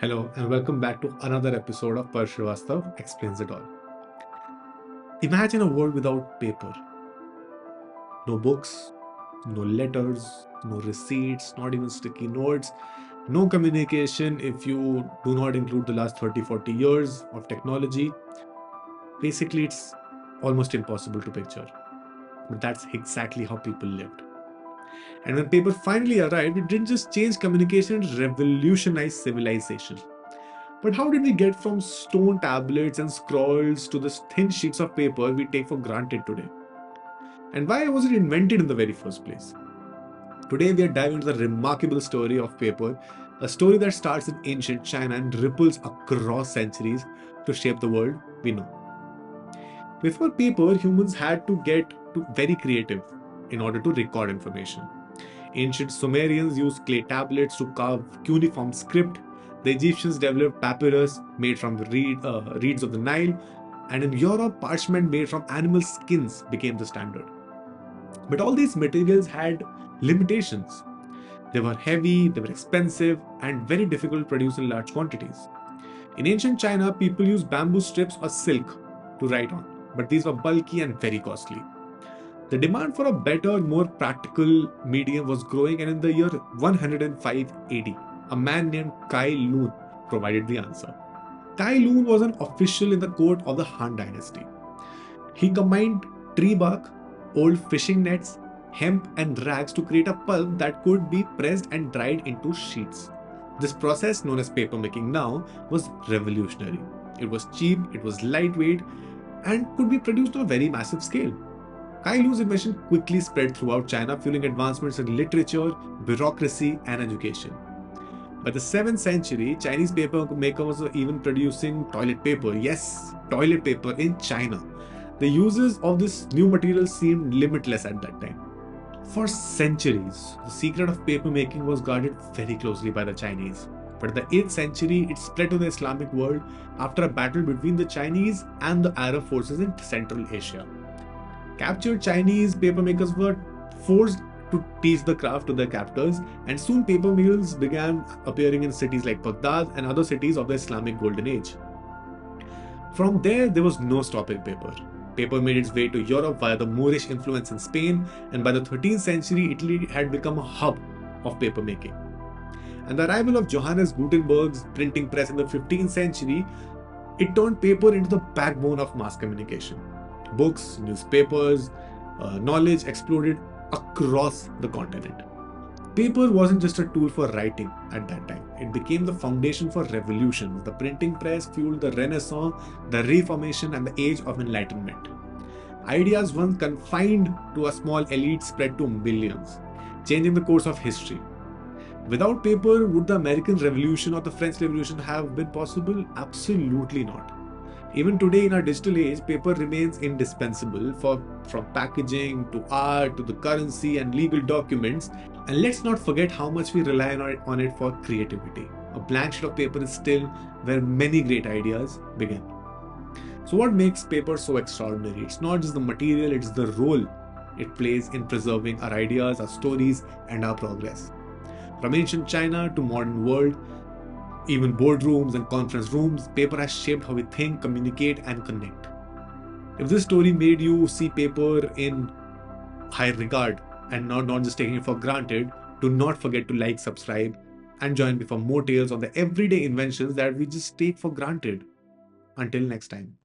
Hello and welcome back to another episode of Parv Srivastava Explains It All. Imagine a world without paper. No books, no letters, no receipts, not even sticky notes, no communication if you do not include the last 30, 40 years of technology. Basically, it's almost impossible to picture. But that's exactly how people lived. And when paper finally arrived, it didn't just change communication, it revolutionized civilization. But how did we get from stone tablets and scrolls to the thin sheets of paper we take for granted today? And why was it invented in the very first place? Today we are diving into the remarkable story of paper, a story that starts in ancient China and ripples across centuries to shape the world we know. Before paper, humans had to get very creative in order to record information. Ancient Sumerians used clay tablets to carve cuneiform script. The Egyptians developed papyrus made from reeds of the Nile. And in Europe, parchment made from animal skins became the standard. But all these materials had limitations. They were heavy, they were expensive, and very difficult to produce in large quantities. In ancient China, people used bamboo strips or silk to write on, but these were bulky and very costly. The demand for a better, more practical medium was growing, and in the year 105 AD, a man named Kai Lun provided the answer. Kai Lun was an official in the court of the Han dynasty. He combined tree bark, old fishing nets, hemp, and rags to create a pulp that could be pressed and dried into sheets. This process, known as papermaking now, was revolutionary. It was cheap, it was lightweight, and could be produced on a very massive scale. Kai Lu's invention quickly spread throughout China, fueling advancements in literature, bureaucracy, and education. By the 7th century, Chinese paper makers were even producing toilet paper. Yes, toilet paper in China. The uses of this new material seemed limitless at that time. For centuries, the secret of paper making was guarded very closely by the Chinese. But in the 8th century, it spread to the Islamic world after a battle between the Chinese and the Arab forces in Central Asia. Captured Chinese papermakers were forced to teach the craft to their captors, and soon paper mills began appearing in cities like Baghdad and other cities of the Islamic Golden Age. From there was no stopping paper. Paper made its way to Europe via the Moorish influence in Spain, and by the 13th century, Italy had become a hub of papermaking. And the arrival of Johannes Gutenberg's printing press in the 15th century, it turned paper into the backbone of mass communication. Books, newspapers, knowledge exploded across the continent. Paper wasn't just a tool for writing at that time, it became the foundation for revolutions. The printing press fueled the Renaissance, the Reformation, and the Age of Enlightenment. Ideas once confined to a small elite spread to millions, changing the course of history. Without paper, would the American Revolution or the French Revolution have been possible? Absolutely not. Even today in our digital age, paper remains indispensable from packaging to art to the currency and legal documents. And let's not forget how much we rely on it for creativity. A blank sheet of paper is still where many great ideas begin. So what makes paper so extraordinary? It's not just the material, it's the role it plays in preserving our ideas, our stories, and our progress. From ancient China to modern world, even boardrooms and conference rooms, paper has shaped how we think, communicate, and connect. If this story made you see paper in high regard and not just taking it for granted, do not forget to like, subscribe, and join me for more tales on the everyday inventions that we just take for granted. Until next time.